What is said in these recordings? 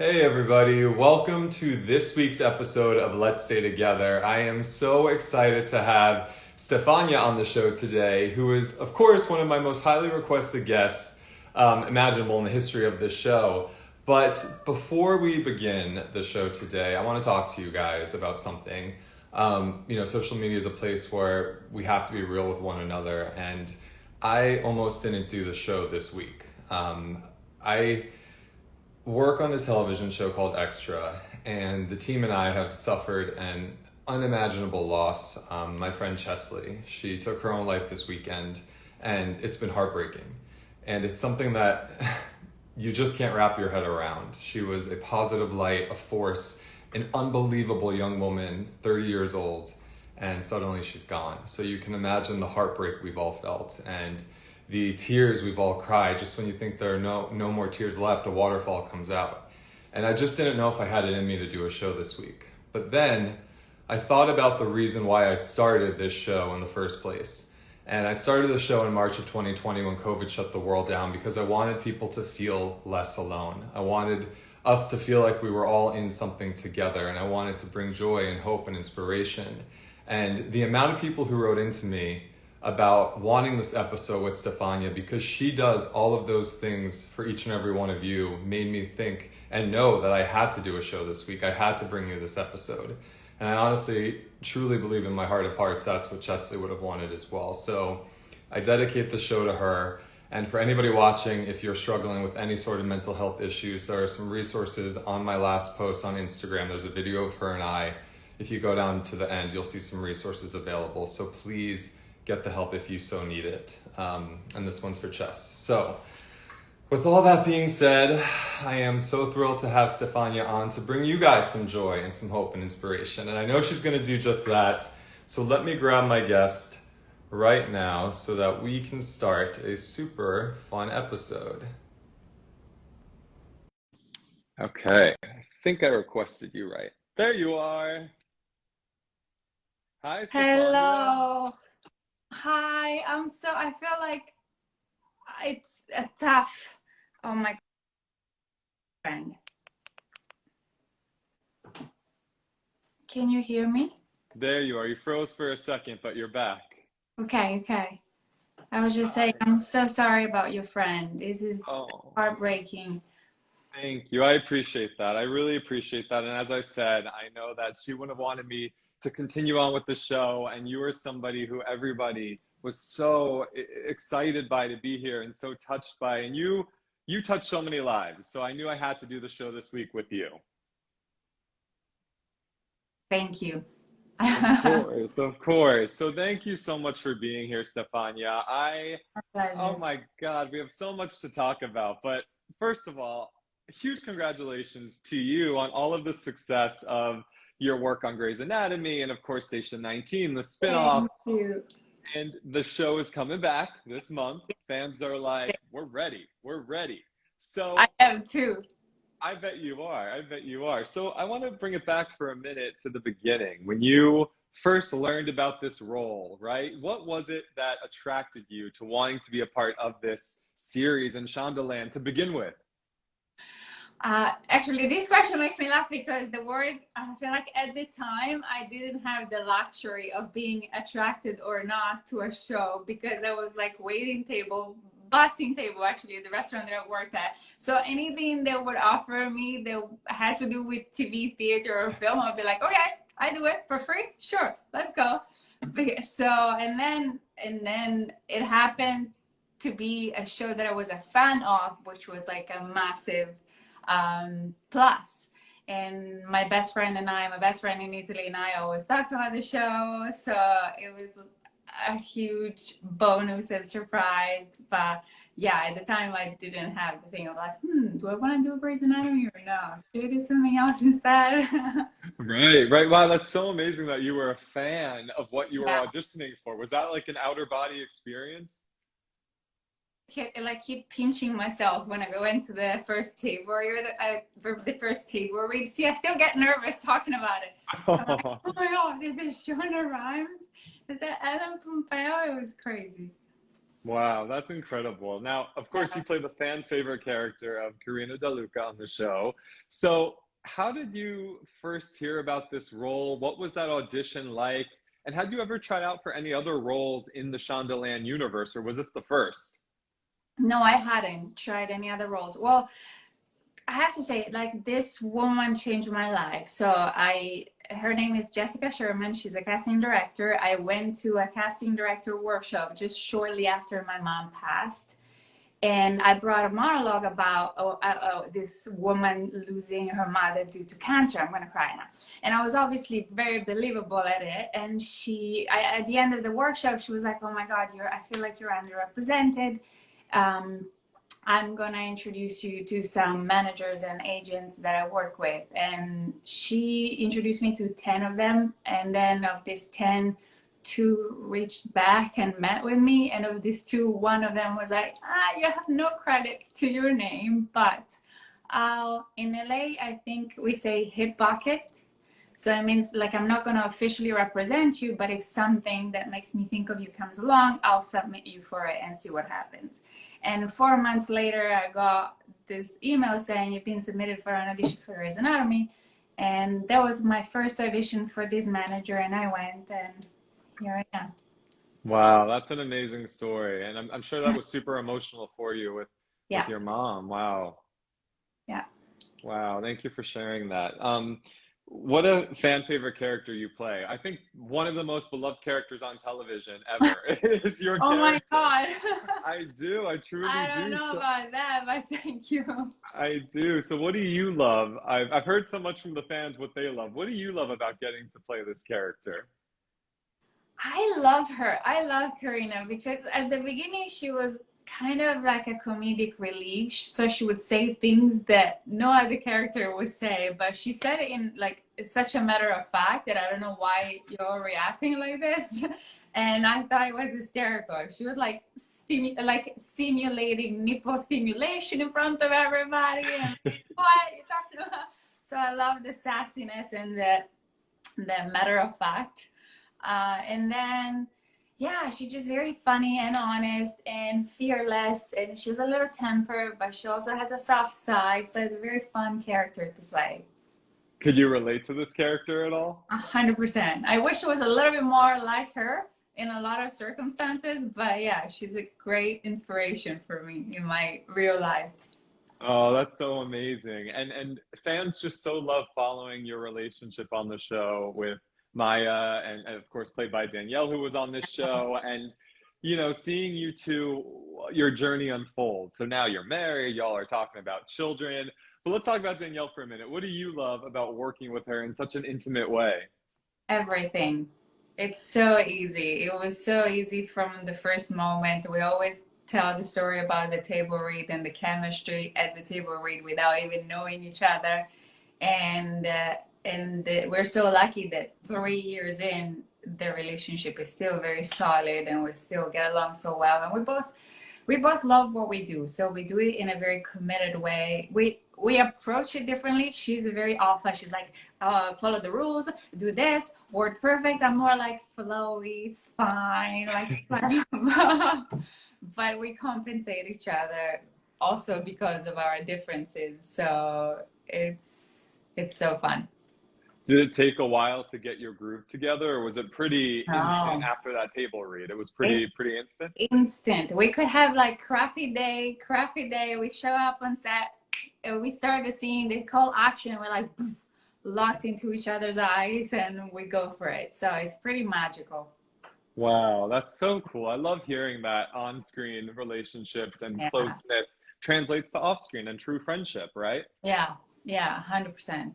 Hey everybody, welcome to this week's episode of Let's Stay Together. I am so excited to have Stephania on the show today, who is, of course, one of my most highly requested guests imaginable in the history of this show. But before we begin the show today, I want to talk to you guys about something. Social media is a place where we have to be real with one another, and I almost didn't do the show this week. I work on a television show called Extra, and the team and I have suffered an unimaginable loss. My friend Chesley, she took her own life this weekend, and it's been heartbreaking. And it's something that you just can't wrap your head around. She was a positive light, a force, an unbelievable young woman, 30 years old, and suddenly she's gone. So you can imagine the heartbreak we've all felt, and the tears we've all cried. Just when you think there are no more tears left, a waterfall comes out. And I just didn't know if I had it in me to do a show this week. But then I thought about the reason why I started this show in the first place. And I started the show in March of 2020 when COVID shut the world down, because I wanted people to feel less alone. I wanted us to feel like we were all in something together, and I wanted to bring joy and hope and inspiration. And the amount of people who wrote into me about wanting this episode with Stephania, because she does all of those things for each and every one of you, made me think and know that I had to do a show this week. I had to bring you this episode. And I honestly, truly believe in my heart of hearts, that's what Chesley would have wanted as well. So I dedicate the show to her. And for anybody watching, if you're struggling with any sort of mental health issues, there are some resources on my last post on Instagram. There's a video of her and I. If you go down to the end, you'll see some resources available. So please get the help if you so need it. And this one's for Chess. So with all that being said, I am so thrilled to have Stephania on to bring you guys some joy and some hope and inspiration. And I know she's going to do just that. So let me grab my guest right now so that we can start a super fun episode. Okay, I think I requested you right. There you are. Hi, Stephania. Hello. Hi. I feel like it's a tough. Oh my friend. Can you hear me? There you are. You froze for a second, but you're back. Okay. I was just saying, I'm so sorry about your friend. This is heartbreaking. Thank you. I appreciate that. I really appreciate that. And as I said, I know that she wouldn't have wanted me to continue on with the show. And you are somebody who everybody was so excited by to be here and so touched by. And you touched so many lives. So I knew I had to do the show this week with you. Thank you. Of course. So thank you so much for being here, Stephania. Oh my God, we have so much to talk about. But first of all, huge congratulations to you on all of the success of your work on Grey's Anatomy and, of course, Station 19, the spinoff. Thank you. And the show is coming back this month. Fans are like, we're ready. So I am too. I bet you are. So I want to bring it back for a minute to the beginning. When you first learned about this role, right? What was it that attracted you to wanting to be a part of this series in Shondaland to begin with? Actually, this question makes me laugh because I feel like at the time I didn't have the luxury of being attracted or not to a show, because I was like busing table actually at the restaurant that I worked at. So anything they would offer me that had to do with TV, theater, or film, I'd be like, okay, I do it for free. Sure, let's go. So and then it happened to be a show that I was a fan of, which was like a massive plus. And my best friend in Italy and I always talked about the show, so it was a huge bonus and surprise. But yeah, at the time I didn't have the thing of like, do I want to do a Grey's Anatomy or not? Should I do something else instead? Right. Wow, that's so amazing that you were a fan of what you were auditioning for. Was that like an outer body experience? Keep pinching myself when I go into the first table the first table read. See, I still get nervous talking about it. I'm like, oh my God, is this Shonda Rhimes? Is that Ellen Pompeo? It was crazy. Wow, that's incredible. Now, of course, you Yeah. play the fan favorite character of Karina DeLuca on the show. So, how did you first hear about this role? What was that audition like? And had you ever tried out for any other roles in the Shondaland universe, or was this the first? No, I hadn't tried any other roles. Well, I have to say, like, this woman changed my life. Her name is Jessica Sherman. She's a casting director. I went to a casting director workshop just shortly after my mom passed. And I brought a monologue about this woman losing her mother due to cancer. I'm going to cry now. And I was obviously very believable at it. And at the end of the workshop, she was like, "Oh my God, I feel like you're underrepresented. Um, I'm gonna introduce you to some managers and agents that I work with." And she introduced me to 10 of them. And then of these 10, two reached back and met with me. And of these two, one of them was like, you have no credit to your name, but in LA, I think we say hip bucket. So it means like I'm not going to officially represent you, but if something that makes me think of you comes along, I'll submit you for it and see what happens. And 4 months later, I got this email saying you've been submitted for an audition for Grey's Anatomy. And that was my first audition for this manager, and I went, and here I am. Wow, that's an amazing story. And I'm sure that was super emotional for you with Yeah, your mom. Wow. yeah. Wow, thank you for sharing that. What a fan favorite character you play. I think one of the most beloved characters on television ever is your Oh my character. God. I do, I truly I don't do. know So about that, but thank you. I do. So what do you love? I've heard so much from the fans what they love. What do you love about getting to play this character? I love her. I love Karina because at the beginning she was kind of like a comedic relief. So she would say things that no other character would say, but she said it in like it's such a matter of fact that I don't know why you're reacting like this. And I thought it was hysterical. She was like like simulating nipple stimulation in front of everybody, and what are you talking about? So I love the sassiness and the matter of fact. And then, yeah, she's just very funny and honest and fearless. And she has a little temper, but she also has a soft side. So it's a very fun character to play. Could you relate to this character at all? 100%. I wish it was a little bit more like her in a lot of circumstances, but yeah, she's a great inspiration for me in my real life. Oh, that's so amazing. And fans just so love following your relationship on the show with Maya and of course played by Danielle who was on this show and seeing you two your journey unfold. So now you're married, y'all are talking about children. But let's talk about Danielle for a minute. What do you love about working with her in such an intimate way? Everything. It's so easy. It was so easy from the first moment. We always tell the story about the table read and the chemistry at the table read without even knowing each other. And we're so lucky that 3 years in, the relationship is still very solid and we still get along so well. And we both love what we do, so we do it in a very committed way. We approach it differently. She's a very alpha. She's like, follow the rules, do this, word perfect. I'm more like flowy, it's fine, like but we compensate each other also because of our differences. So it's so fun. Did it take a while to get your groove together, or was it pretty instant Oh, after that table read? It was it's pretty instant. instant. We could have like crappy day. We show up on set and we start the scene, they call action. We're like poof, locked into each other's eyes and we go for it. So it's pretty magical. Wow, that's so cool. I love hearing that on-screen relationships and Yeah. closeness translates to off-screen and true friendship, right? Yeah. Yeah. 100%.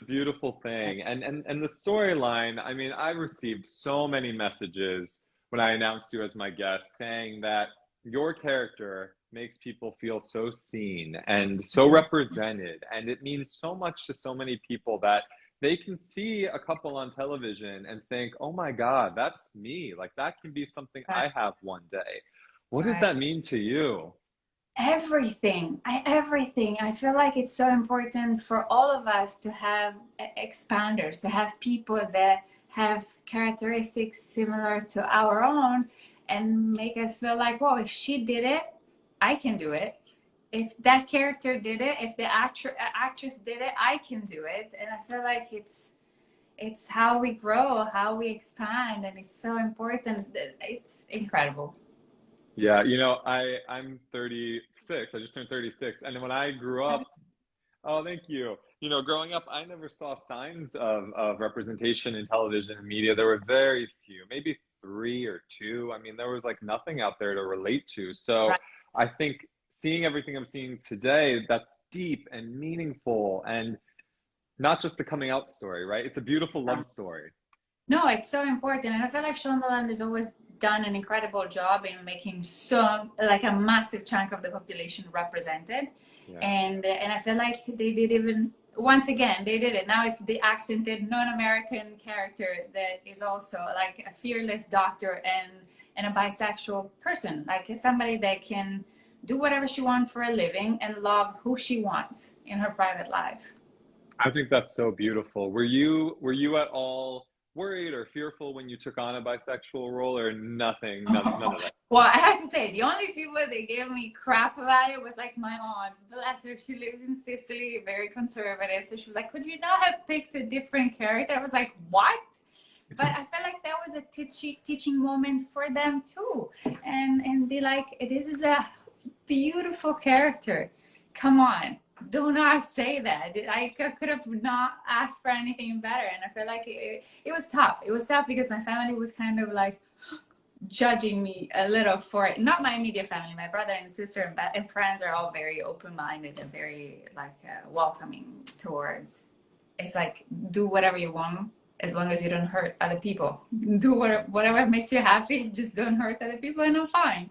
A beautiful thing. And the storyline, I mean, I received so many messages when I announced you as my guest saying that your character makes people feel so seen and so represented. And it means so much to so many people that they can see a couple on television and think, oh my God, that's me. Like that can be something Right. I have one day. What does Right. that mean to you? Everything. I feel like it's so important for all of us to have expanders, to have people that have characteristics similar to our own, and make us feel like, well, if she did it, I can do it. If that character did it, if the actress did it, I can do it. And I feel like it's how we grow, how we expand, and it's so important. It's incredible. Yeah, you know, I'm 36. I just turned 36, and when I grew up, oh, thank you. You know, growing up, I never saw signs of representation in television and media. There were very few, maybe three or two. I mean, there was like nothing out there to relate to. So Right. I think seeing everything I'm seeing today, that's deep and meaningful and not just a coming out story, right? It's a beautiful love story. No, it's so important. And I feel like Shondaland has always done an incredible job in making so like a massive chunk of the population represented. Yeah. And I feel like they did even once again, they did it. Now it's the accented non-American character that is also like a fearless doctor and a bisexual person, like somebody that can do whatever she wants for a living and love who she wants in her private life. I think that's so beautiful. Were you at all worried or fearful when you took on a bisexual role, or nothing, none of that? Well, I have to say, the only people that gave me crap about it was like my aunt. Bless her, she lives in Sicily, very conservative. So she was like, could you not have picked a different character? I was like, what? But I felt like that was a teaching moment for them too. And be like, this is a beautiful character. Come on. Do not say that. I could have not asked for anything better. And I feel like it was tough. It was tough because my family was kind of like judging me a little for it. Not my immediate family. My brother and sister and friends are all very open-minded and very like welcoming towards. It's like, do whatever you want as long as you don't hurt other people. Do whatever makes you happy. Just don't hurt other people and I'm fine.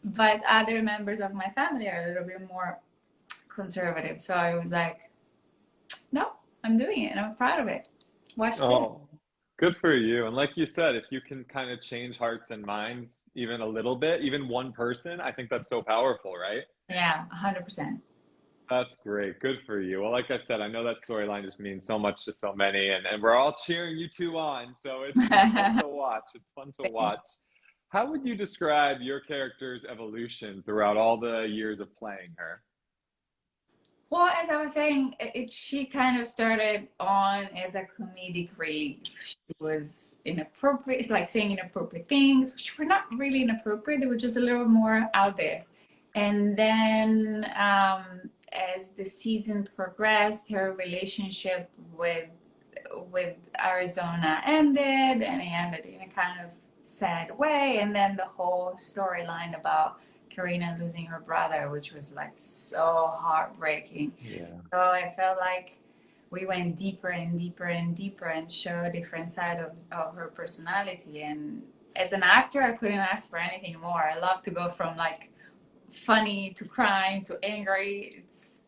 But other members of my family are a little bit more conservative, so I was like, no, I'm doing it and I'm proud of it. Watch this. Oh, good for you. And like you said, if you can kind of change hearts and minds even a little bit, even one person, I think that's so powerful, right? Yeah, 100%. That's great. Good for you. Well, like I said, I know that storyline just means so much to so many, and we're all cheering you two on. So it's fun to watch. It's fun to watch. How would you describe your character's evolution throughout all the years of playing her? Well, as I was saying, she kind of started on as a comedic relief. She was inappropriate, like saying inappropriate things, which were not really inappropriate. They were just a little more out there. And then as the season progressed, her relationship with Arizona ended, and it ended in a kind of sad way. And then the whole storyline about Karina losing her brother, which was like so heartbreaking. Yeah. So I felt like we went deeper and deeper and deeper and showed a different side of her personality. And as an actor, I couldn't ask for anything more. I love to go from like funny to crying to angry. It's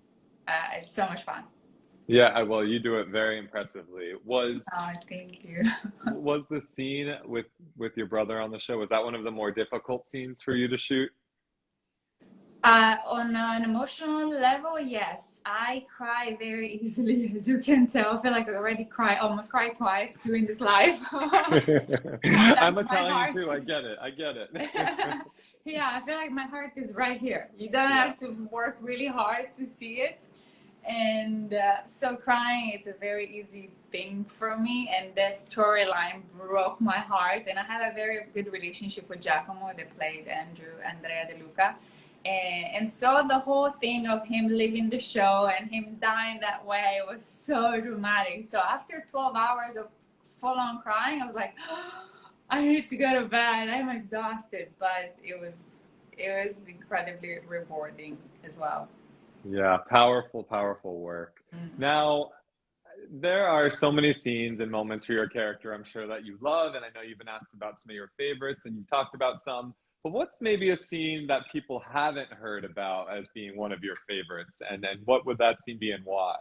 so much fun. Yeah, well, you do it very impressively. Oh, thank you. Was the scene with your brother on the show, was that one of the more difficult scenes for you to shoot? On an emotional level, yes. I cry very easily, as you can tell. I feel like I already almost cried twice during this live. I'm Italian too. I get it. I get it. Yeah, I feel like my heart is right here. You don't have to work really hard to see it. And so crying is a very easy thing for me. And the storyline broke my heart. And I have a very good relationship with Giacomo, that played Andrea De Luca. And so the whole thing of him leaving the show and him dying that way was so dramatic. So after 12 hours of full-on crying, I was like, oh, I need to go to bed. I'm exhausted. But it was incredibly rewarding as well. Yeah, powerful, powerful work. Mm-hmm. Now, there are so many scenes and moments for your character, I'm sure, that you love, and I know you've been asked about some of your favorites, and you've talked about some. But what's maybe a scene that people haven't heard about as being one of your favorites? And then what would that scene be and why?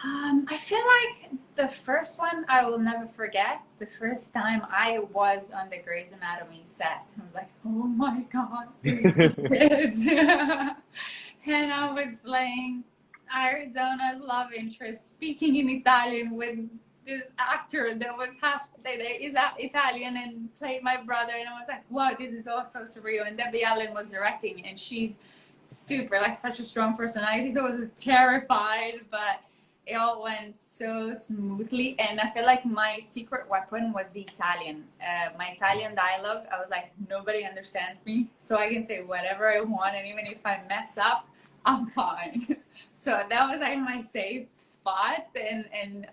I feel like the first one I will never forget. The first time I was on the Grey's Anatomy set, I was like, oh my God, this is it. And I was playing Arizona's love interest, speaking in Italian with this actor that was half that is Italian and played my brother, and I was like, wow, this is all so surreal. And Debbie Allen was directing, and she's super like such a strong personality, so I was terrified, but it all went so smoothly. And I feel like my secret weapon was the Italian. My Italian dialogue, I was like, nobody understands me, so I can say whatever I want, and even if I mess up, I'm fine. So that was like my safe spot. And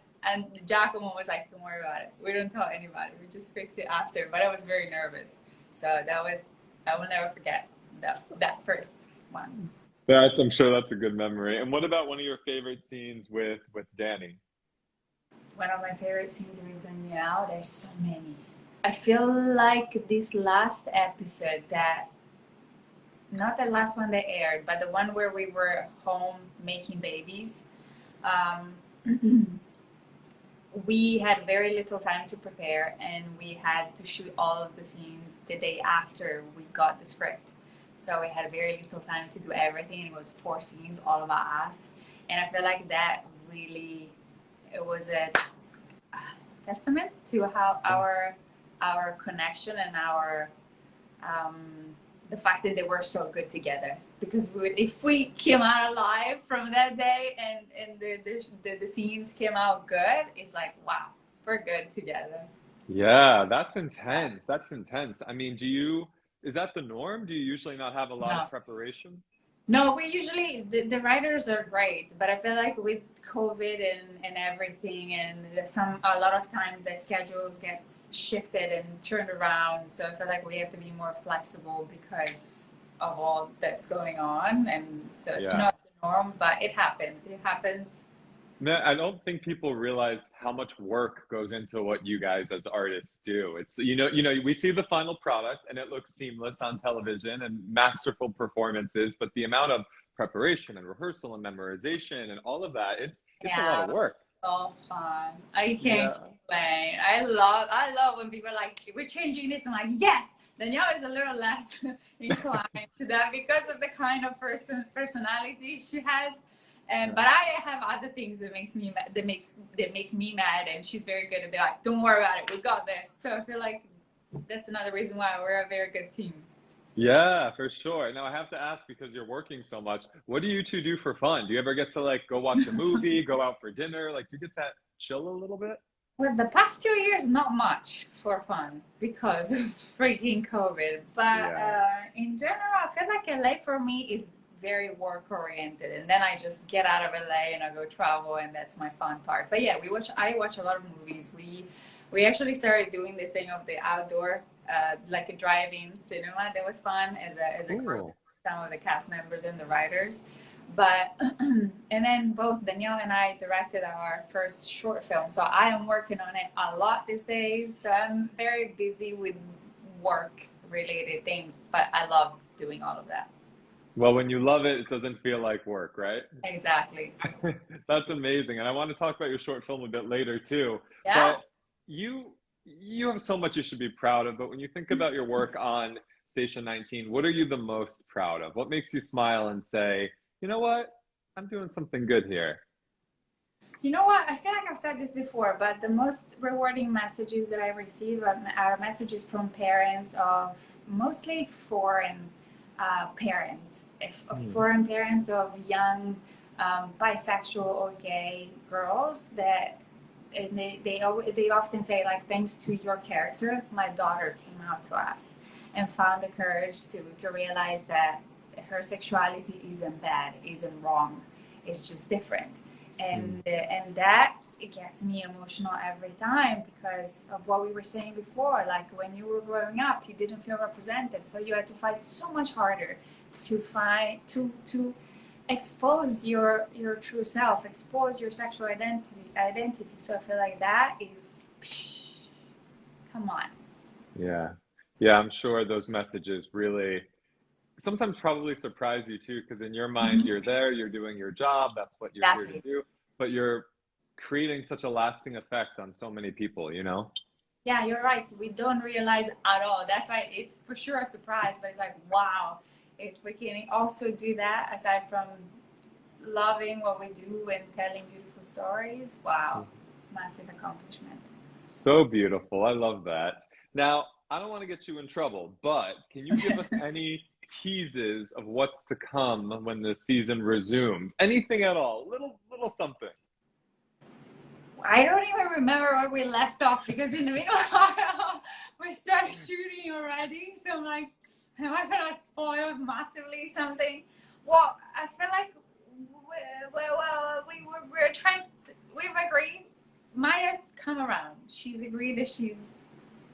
Giacomo was like, don't worry about it. We don't tell anybody. We just fix it after. But I was very nervous. So that was, I will never forget that first one. I'm sure that's a good memory. And what about one of your favorite scenes with Danny? One of my favorite scenes with Danielle, there's so many. I feel like this last episode that, not the last one that aired, but the one where we were home making babies. We had very little time to prepare, and we had to shoot all of the scenes the day after we got the script. So we had very little time to do everything. It was 4 scenes, all about us. And I feel like that really, it was a testament to how our connection and our the fact that they were so good together. Because if we came out alive from that day and the scenes came out good, it's like, wow, we're good together. Yeah, that's intense. That's intense. I mean, is that the norm? Do you usually not have a lot No. of preparation? No, we usually, the writers are great, but I feel like with COVID and everything, and a lot of time the schedules gets shifted and turned around. So I feel like we have to be more flexible because of all that's going on. And so it's Yeah. not the norm, but it happens. It happens. Man, I don't think people realize how much work goes into what you guys as artists do. It's we see the final product and it looks seamless on television and masterful performances, but the amount of preparation and rehearsal and memorization and all of that, it's a lot of work. So fun. I can't Yeah. complain. I love when people are like, we're changing this. I'm like, yes. Danielle is a little less inclined to that because of the kind of personality she has. But I have other things that make me mad, and she's very good at be like, don't worry about it, we got this. So I feel like that's another reason why we're a very good team. Yeah, for sure. Now I have to ask because you're working so much. What do you two do for fun? Do you ever get to like go watch a movie, go out for dinner? Like, do you get to chill a little bit? Well, the past 2 years, not much for fun because of freaking COVID. But in general, I feel like LA for me is very work oriented, and then I just get out of LA and I go travel, and that's my fun part. But yeah, I watch a lot of movies. We actually started doing this thing of the outdoor, like a drive-in cinema. That was fun as a group, some of the cast members and the writers. But and then both Danielle and I directed our first short film, so I am working on it a lot these days. So I'm very busy with work related things, but I love doing all of that. Well, when you love it, it doesn't feel like work, right? Exactly. That's amazing. And I want to talk about your short film a bit later too. Yeah. But you have so much you should be proud of, but when you think about your work on Station 19, what are you the most proud of? What makes you smile and say, you know what? I'm doing something good here. You know what? I feel like I've said this before, but the most rewarding messages that I receive are messages from parents of mostly foreign parents, foreign parents of young bisexual or gay girls that, and they often say like, thanks to your character, my daughter came out to us and found the courage to realize that her sexuality isn't bad, isn't wrong, it's just different. And that, it gets me emotional every time because of what we were saying before. Like when you were growing up, you didn't feel represented, so you had to fight so much harder to expose your true self, expose your sexual identity. So I feel like that is, come on. Yeah, I'm sure those messages really sometimes probably surprise you too, because in your mind you're there, you're doing your job, that's what you're here to Exactly. do, but you're creating such a lasting effect on so many people, you know? Yeah, you're right. We don't realize at all. That's why it's for sure a surprise, but it's like, wow, if we can also do that aside from loving what we do and telling beautiful stories, wow. massive accomplishment. So beautiful. I love that. Now, I don't want to get you in trouble, but can you give us any teases of what's to come when the season resumes? Anything at all? Little something. I don't even remember where we left off because in the middle we started shooting already. So I'm like, am I gonna spoil massively something? Well, I feel like we're trying. We've agreed. Maya's come around. She's agreed that she's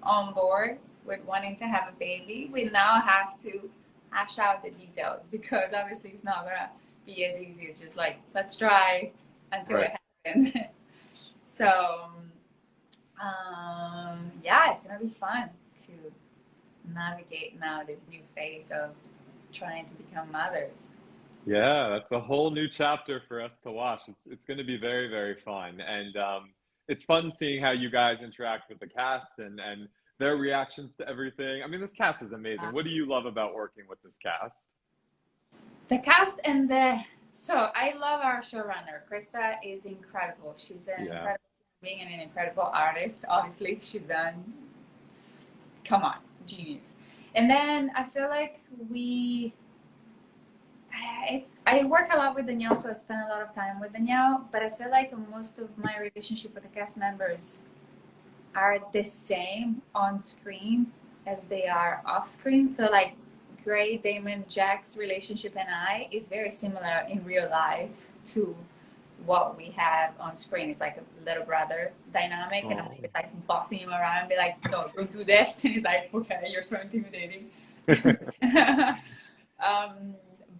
on board with wanting to have a baby. We now have to hash out the details because obviously it's not gonna be as easy as just like let's try until Right. it happens. So yeah, it's gonna be fun to navigate now this new phase of trying to become mothers. Yeah, that's a whole new chapter for us to watch. It's going to be very, very fun, and it's fun seeing how you guys interact with the cast and their reactions to everything. I mean, this cast is amazing. What do you love about working with this cast? The cast and the so I love our showrunner. Krista is incredible. She's an Yeah. incredible being and an incredible artist. Obviously, she's done. Come on, genius. And then I feel like I work a lot with Danielle, so I spend a lot of time with Danielle. But I feel like most of my relationship with the cast members are the same on screen as they are off screen. So like Gray, Damon, Jack's relationship and I is very similar in real life to what we have on screen. It's like a little brother dynamic, and I'm always like bossing him around and be like, no, don't do this. And he's like, okay, you're so intimidating.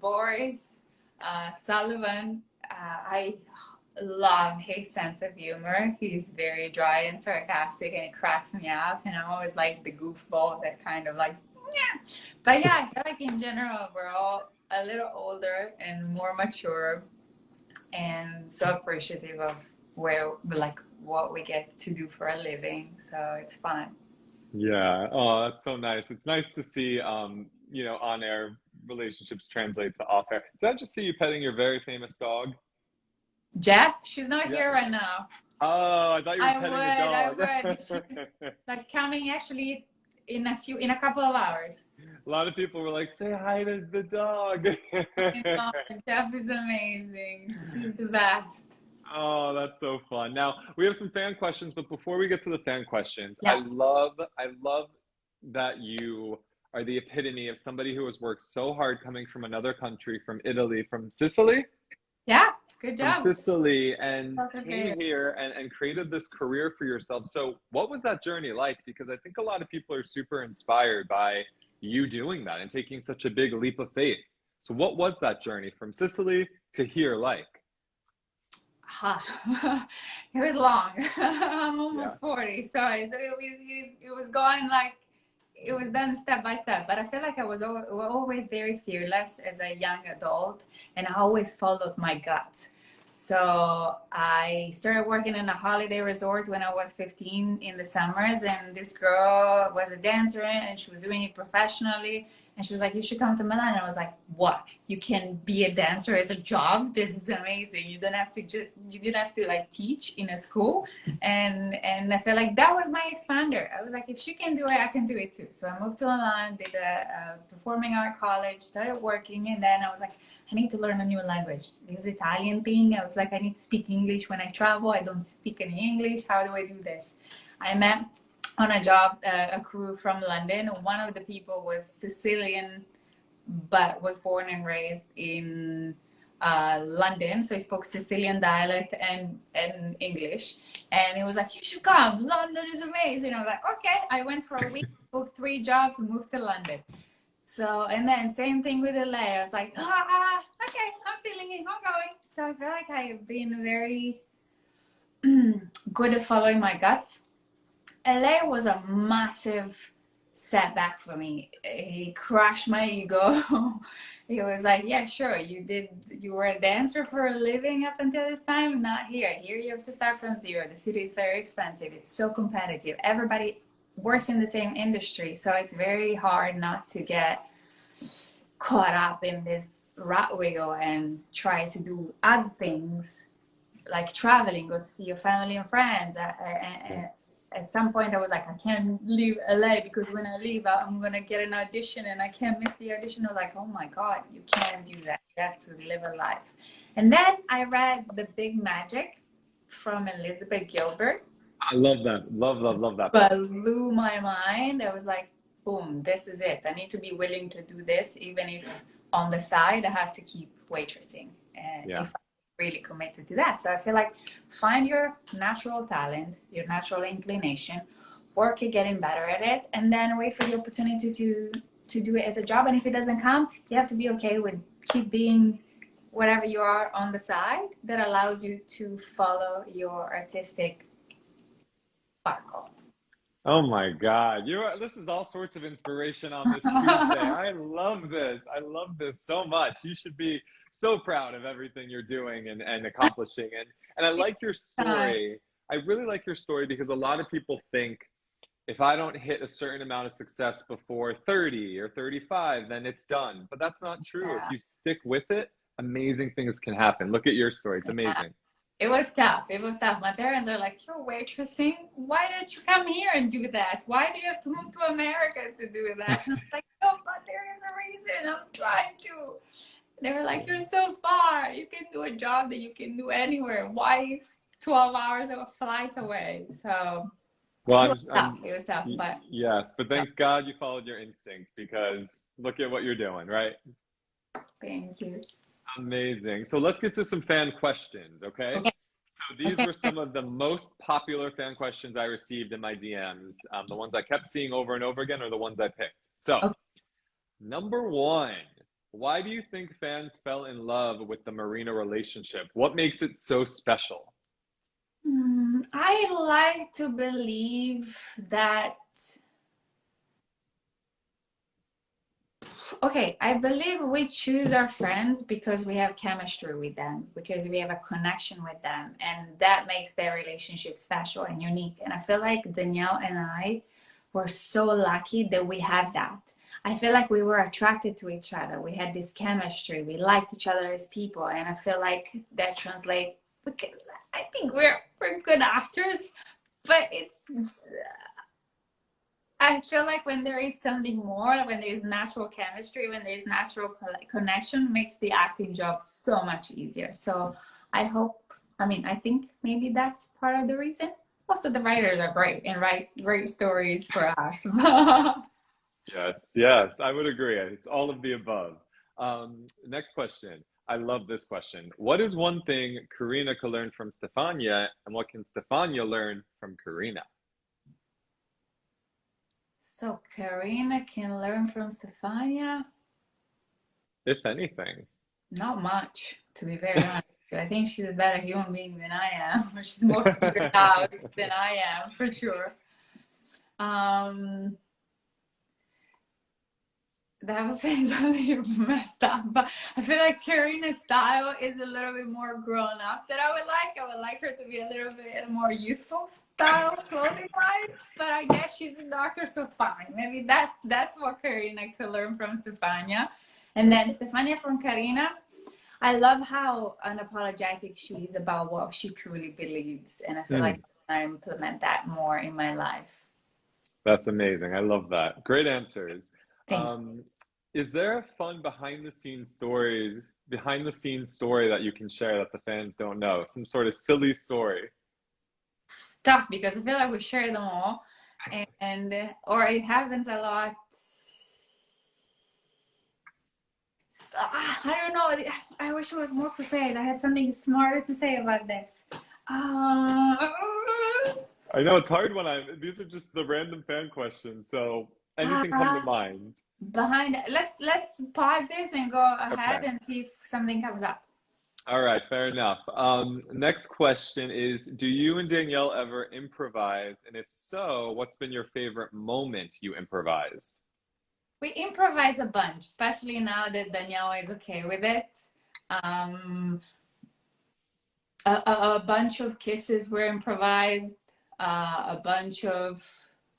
Boris Sullivan, I love his sense of humor. He's very dry and sarcastic, and it cracks me up. And I'm always like the goofball that kind of like, yeah. But yeah, I feel like in general we're all a little older and more mature, and so appreciative of where like what we get to do for a living. So it's fun. Yeah. Oh, that's so nice. It's nice to see, on air relationships translate to off air. Did I just see you petting your very famous dog? Jeff, she's not Yeah. here right now. Oh, I thought you were petting I the would. She's like coming actually in a couple of hours. A lot of people were like, say hi to the dog. I know, Jeff is amazing. She's the best. Oh, that's so fun. Now, we have some fan questions, but before we get to the fan questions, Yeah. I love that you are the epitome of somebody who has worked so hard coming from another country, from Italy, from Sicily? Yeah, good From job. Sicily, and Okay. came here and created this career for yourself. So what was that journey like? Because I think a lot of people are super inspired by you doing that and taking such a big leap of faith. So what was that journey from Sicily to here like? It was long. I'm almost Yeah. 40, so it was going like it was done step by step. But I feel like I was always very fearless as a young adult, and I always followed my gut. So I started working in a holiday resort when I was 15 in the summers, and this girl was a dancer and she was doing it professionally. And she was like, you should come to Milan. And I was like, what? You can be a dancer as a job? This is amazing. You don't have to like teach in a school. And I felt like that was my expander. I was like, if she can do it, I can do it too. So I moved to Milan, did a performing art college, started working. And then I was like, I need to learn a new language. This Italian thing. I was like, I need to speak English when I travel. I don't speak any English. How do I do this? I met on a job, a crew from London. One of the people was Sicilian, but was born and raised in London. So he spoke Sicilian dialect and English. And he was like, you should come. London is amazing. I was like, okay. I went for a week, booked 3 jobs, and moved to London. So, and then same thing with LA. I was like, okay, I'm feeling it. I'm going. So I feel like I've been very good at following my guts. LA was a massive setback for me. It crushed my ego. It was like, yeah, sure, you were a dancer for a living up until this time. Not here. Here you have to start from zero. The city is very expensive. It's so competitive. Everybody works in the same industry. So it's very hard not to get caught up in this rat wheel and try to do other things like traveling, go to see your family and friends. At some point I was like, I can't leave LA because when I leave, I'm gonna get an audition and I can't miss the audition. I was like, oh my God, you can't do that. You have to live a life. And then I read The Big Magic from Elizabeth Gilbert. I love that. Love that book. Blew my mind. I was like, boom, this is it. I need to be willing to do this, even if on the side I have to keep waitressing. And Yeah. if I'm really committed to that. So I feel like find your natural talent, your natural inclination, work at getting better at it, and then wait for the opportunity to do it as a job. And if it doesn't come, you have to be okay with keep being whatever you are on the side that allows you to follow your artistic sparkle. Oh my God. This is all sorts of inspiration on this Tuesday. I love this. I love this so much. You should be so proud of everything you're doing and accomplishing. And I like your story. I really like your story because a lot of people think if I don't hit a certain amount of success before 30 or 35, then it's done. But that's not true. Yeah. If you stick with it, amazing things can happen. Look at your story. It's amazing. It was tough. It was tough. My parents are like, you're waitressing. Why don't you come here and do that? Why do you have to move to America to do that? And I'm like, no, but there is a reason. I'm trying to. They were like, you're so far. You can do a job that you can do anywhere. Why is 12 hours of a flight away? So Well, it was tough. But yes, but thank God you followed your instinct because look at what you're doing, right? thank you. Amazing. So let's get to some fan questions, okay? Okay. So these were some of the most popular fan questions I received in my DMs. The ones I kept seeing over and over again are the ones I picked. So, Okay. number one, why do you think fans fell in love with the Marina relationship? What makes it so special? I like to believe that. Okay, I believe we choose our friends because we have chemistry with them, because we have a connection with them, and that makes their relationship special and unique. And I feel like Danielle and I were so lucky that we have that. I feel like we were attracted to each other. We had this chemistry. We liked each other as people, and I feel like that translates because I think we're good actors, but I feel like when there is something more, when there is natural chemistry, when there is natural connection, makes the acting job so much easier. So I think maybe that's part of the reason. Also, the writers are great and write great stories for us. Yes, I would agree. It's all of the above. Next question. I love this question. What is one thing Karina could learn from Stefania, and what can Stefania learn from Karina? So Karina can learn from Stefania? If anything. Not much, to be very honest. I think she's a better human being than I am. She's more figured out than I am, for sure. That was saying something messed up, but I feel like Karina's style is a little bit more grown up than I would like. I would like her to be a little bit more youthful style clothing wise, but I guess she's a doctor, so fine. Maybe that's what Karina could learn from Stefania. And then Stefania from Karina, I love how unapologetic she is about what she truly believes, and I feel like I implement that more in my life. That's amazing. I love that. Great answers. Thank you. Is there a fun behind the scenes story that you can share that the fans don't know? Some sort of silly story. Tough because I feel like we share them all, and or it happens a lot. I don't know. I wish I was more prepared. I had something smarter to say about this. I know it's hard when these are just the random fan questions, so anything come to mind. Let's pause this and go ahead Okay. and see if something comes up. All right, fair enough. Next question is, do you and Danielle ever improvise? And if so, what's been your favorite moment you improvise? We improvise a bunch, especially now that Danielle is okay with it. A bunch of kisses were improvised.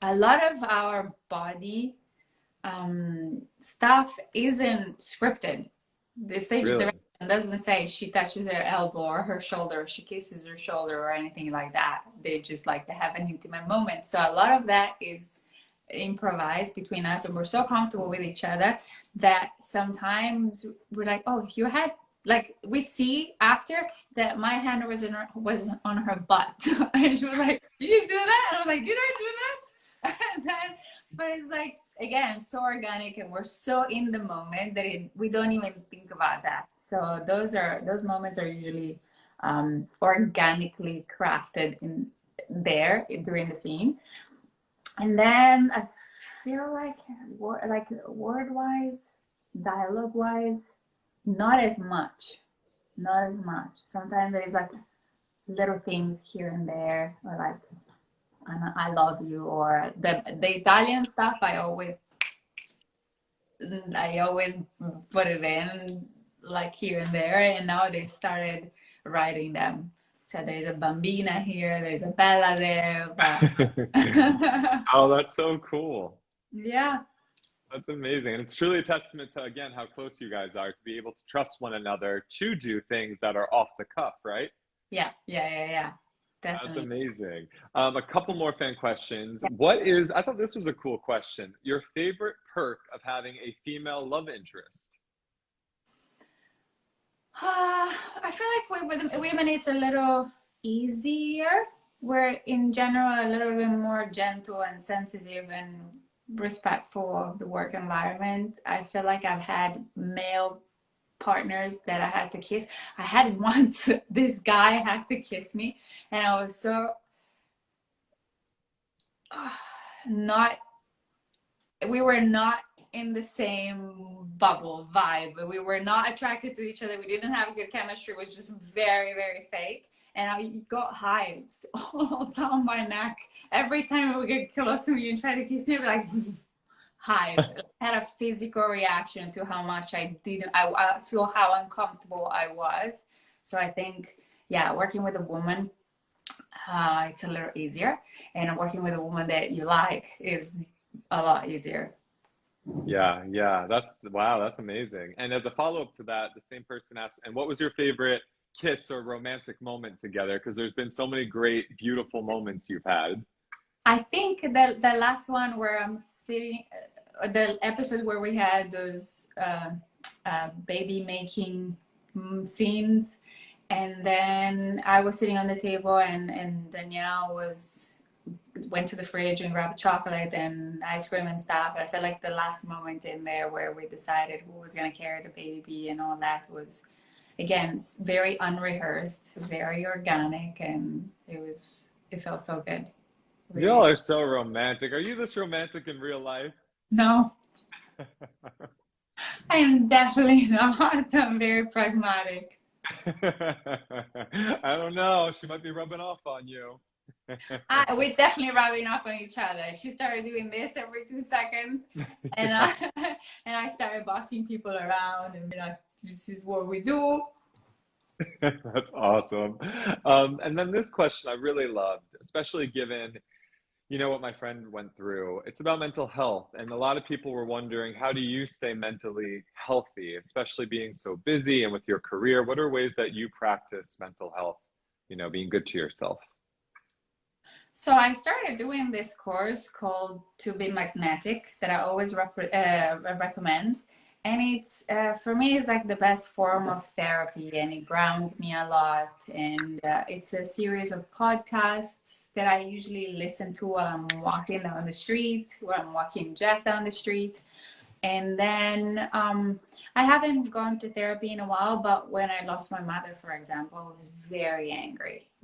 A lot of our body stuff isn't scripted. The stage Really? and doesn't say she touches her elbow or her shoulder, or she kisses her shoulder or anything like that. They just like to have an intimate moment. So a lot of that is improvised between us, and we're so comfortable with each other that sometimes we're like, oh, you had, like, we see after that my hand was on her butt. And she was like, did you do that? And I was like, did I do that? And then, but it's like, again, so organic, and we're so in the moment that we don't even think about that. So those moments are usually organically crafted in there during the scene. And then I feel like word wise, dialogue wise, not as much. Not as much. Sometimes there's like little things here and there, or like I love you, or the Italian stuff. I always put it in like here and there, and now they started writing them. So there's a bambina here, there's a Bella there, but Oh, that's so cool. yeah, That's amazing. And it's truly a testament to, again, how close you guys are to be able to trust one another to do things that are off the cuff, right? yeah, That's definitely. amazing. A couple more fan questions. I thought this was a cool question. Your favorite perk of having a female love interest? I feel like with women it's a little easier. We're in general a little bit more gentle and sensitive and respectful of the work environment. I feel like I've had male partners that I had to kiss. I had once this guy had to kiss me, and I was so not, we were not in the same bubble vibe. We were not attracted to each other. We didn't have good chemistry. It was just very, very fake. And I got hives all down my neck. Every time it would get close to me and try to kiss me, I'd be like, hives. I had a physical reaction to how much to how uncomfortable I was. So I think, yeah, working with a woman, it's a little easier. And working with a woman that you like is a lot easier. Yeah, yeah, wow, that's amazing. And as a follow-up to that, the same person asked, and what was your favorite kiss or romantic moment together? Because there's been so many great, beautiful moments you've had. I think the last one where I'm sitting, the episode where we had those baby making scenes, and then I was sitting on the table, and Danielle went to the fridge and grabbed chocolate and ice cream and stuff. I felt like the last moment in there where we decided who was going to carry the baby and all that was, again, very unrehearsed, very organic, and it felt so good. Y'all Really. are so romantic. Are you this romantic in real life? No, I am definitely not. I'm very pragmatic. I don't know. She might be rubbing off on you. We definitely rubbing off on each other. She started doing this every 2 seconds, and I and I started bossing people around and be like, "This is what we do." That's awesome. And then this question I really loved, especially given, what my friend went through. It's about mental health. And a lot of people were wondering, how do you stay mentally healthy, especially being so busy and with your career? What are ways that you practice mental health, being good to yourself? So I started doing this course called To Be Magnetic that I always recommend. And it's, for me, it's like the best form of therapy, and it grounds me a lot. And it's a series of podcasts that I usually listen to while I'm walking down the street, while I'm walking Jack down the street. And then I haven't gone to therapy in a while, but when I lost my mother, for example, I was very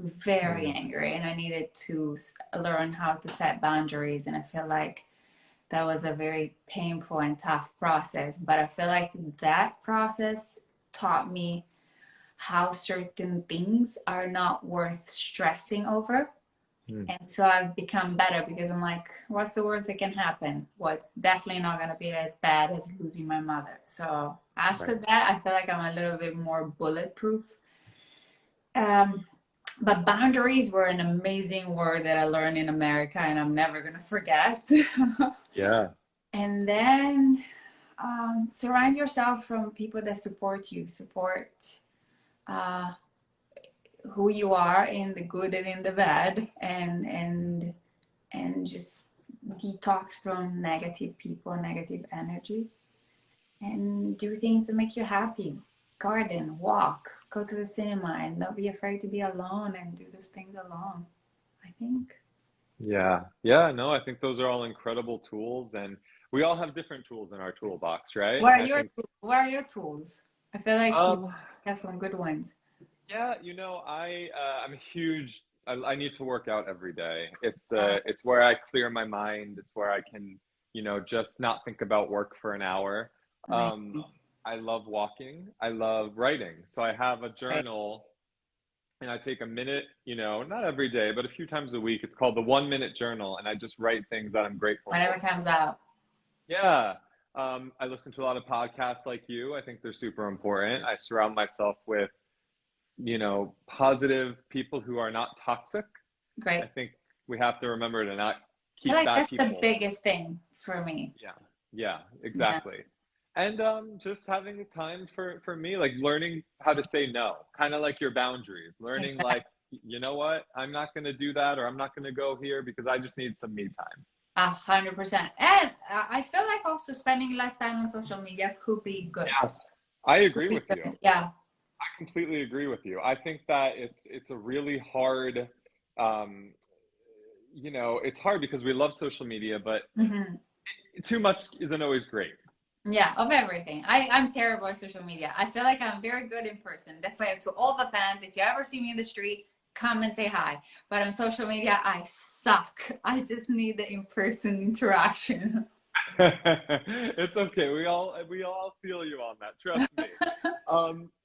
Mm, angry, and I needed to learn how to set boundaries. And I feel like that was a very painful and tough process, but I feel like that process taught me how certain things are not worth stressing over. mm, And so I've become better because I'm like, what's the worst that can happen? What's definitely not going to be as bad as losing my mother. So after right. that, I feel like I'm a little bit more bulletproof. Um, but boundaries were an amazing word that I learned in America, and I'm never going to forget. Yeah. And then surround yourself from people that support you, support uh, who you are in the good and in the bad, and just detox from negative people, negative energy, and do things that make you happy. Garden, walk, go to the cinema, and don't be afraid to be alone and do those things alone, I think. Yeah. Yeah, no, I think those are all incredible tools, and we all have different tools in our toolbox, right? What And are I your think what are your tools? I feel like you um have some good ones. yeah, I'm a huge I need to work out every day. Uh, It's where I clear my mind. It's where I can, just not think about work for an hour. Um Amazing. I love walking. I love writing. So I have a Right. journal and I take a minute, not every day, but a few times a week. It's called the 1 minute journal, and I just write things that I'm grateful Whenever for. it comes out. Yeah. I listen to a lot of podcasts like you. I think they're super important. I surround myself with, positive people who are not toxic. I Great. think we have to remember to not I feel keep like bad that's the people. biggest thing for me. Yeah. Yeah, Yeah. exactly. And just having the time for me, like learning how to say no, kind of like your boundaries, learning Exactly. like, you know what, I'm not going to do that, or I'm not going to go here because I just need some me time. 100%. And I feel like also spending less time on social media could be good. Yes, I Could agree be with you. good. Yeah. I completely agree with you. I think that it's a really hard, um, it's hard because we love social media, but Hmm. too much isn't always great. Yeah, of everything. I'm terrible at social media. I feel like I'm very good in person. That's why to all the fans, if you ever see me in the street, come and say hi. But on social media, I suck. I just need the in-person interaction. It's okay. We all feel you on that. Trust me.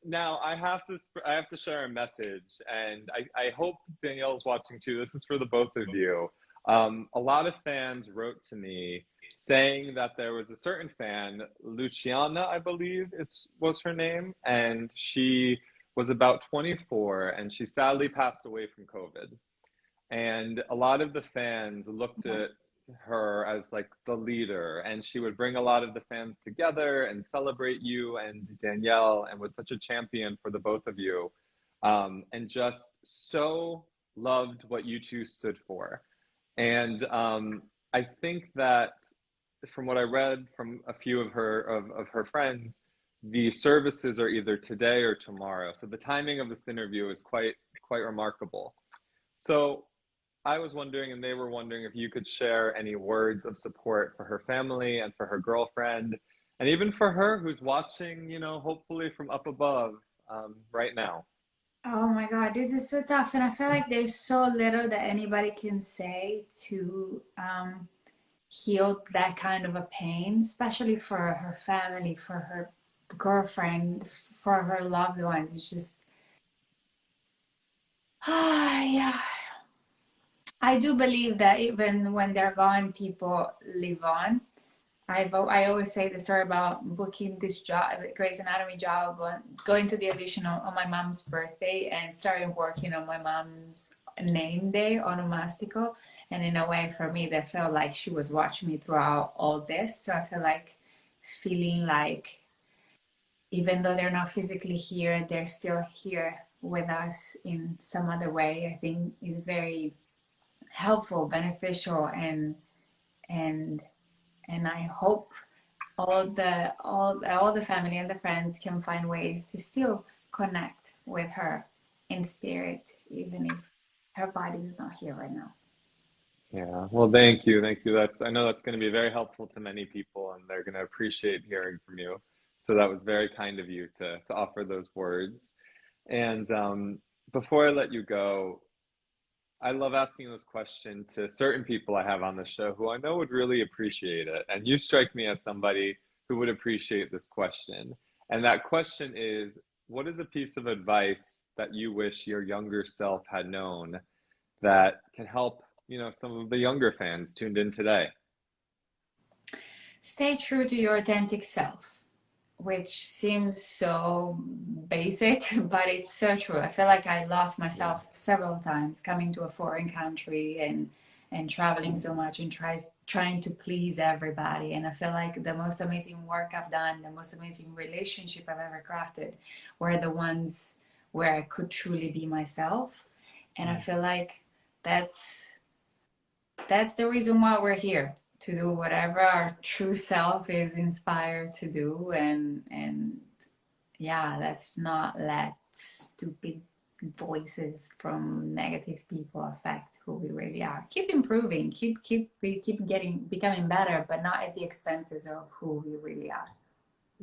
Now I have to share a message, and I hope Danielle's watching too. This is for the both of you. A lot of fans wrote to me saying that there was a certain fan, Luciana, I believe was her name, and she was about 24, and she sadly passed away from COVID. And a lot of the fans looked at her as like the leader, and she would bring a lot of the fans together and celebrate you and Danielle, and was such a champion for the both of you, and just so loved what you two stood for. And I think that from what I read from a few of her friends, the services are either today or tomorrow. So the timing of this interview is quite remarkable. So I was wondering, and they were wondering, if you could share any words of support for her family and for her girlfriend, and even for her who's watching, hopefully from up above, right now. Oh my God, this is so tough. And I feel like there's so little that anybody can say to heal that kind of a pain, especially for her family, for her girlfriend, for her loved ones. It's just, yeah. I do believe that even when they're gone, people live on. I always say the story about booking this job, Grey's Anatomy job, going to the audition on my mom's birthday and starting working on my mom's name day, onomastico. And in a way, for me, that felt like she was watching me throughout all this. So I feel like feeling like even though they're not physically here, they're still here with us in some other way. I think is very helpful, beneficial, and and I hope all the family and the friends can find ways to still connect with her in spirit, even if her body is not here right now. Yeah. Well, thank you. I know that's going to be very helpful to many people, and they're going to appreciate hearing from you. So that was very kind of you to offer those words. And before I let you go, I love asking this question to certain people I have on the show who I know would really appreciate it. And you strike me as somebody who would appreciate this question. And that question is, what is a piece of advice that you wish your younger self had known that can help, some of the younger fans tuned in today? Stay true to your authentic self, which seems so basic, but it's so true. I feel like I lost Yeah. myself several times coming to a foreign country and traveling so much and trying to please everybody. And I feel like the most amazing work I've done, the most amazing relationship I've ever crafted were the ones where I could truly be myself. And I feel like that's the reason why we're here, to do whatever our true self is inspired to do. And yeah, let's not let stupid voices from negative people affect who we really are. Keep improving, becoming better, but not at the expenses of who we really are.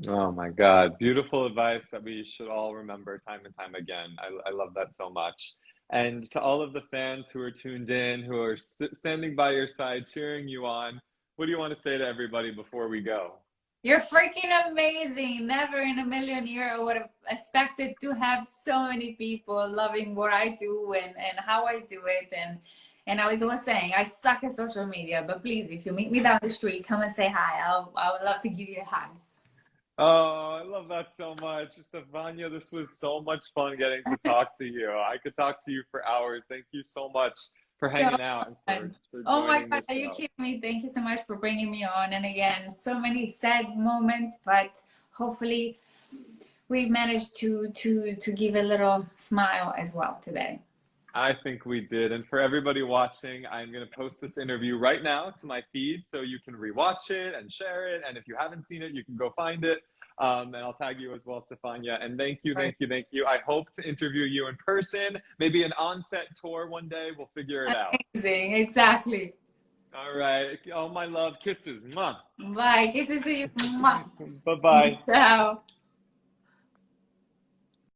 Oh my God. Beautiful advice that we should all remember time and time again. I love that so much. And to all of the fans who are tuned in, who are standing by your side, cheering you on, what do you want to say to everybody before we go? You're freaking amazing. Never in a million years would have expected to have so many people loving what I do and how I do it. And I was saying, I suck at social media, but please, if you meet me down the street, come and say hi. I would love to give you a hug. Oh, I love that so much. Stephania, this was so much fun getting to talk to you. I could talk to you for hours. Thank you so much for hanging out and for Oh my joining God, the are you show. kidding me? Thank you so much for bringing me on. And again, so many sad moments, but hopefully we managed to give a little smile as well today. I think we did. And for everybody watching, I'm going to post this interview right now to my feed so you can rewatch it and share it. And if you haven't seen it, you can go find it. And I'll tag you as well, Stephania. And thank you, thank you, thank you. I hope to interview you in person, maybe an on-set tour one day. We'll figure it out. Amazing, exactly. All right. All my love. Kisses. Mwah. Bye. Kisses to you. Bye-bye. Ciao.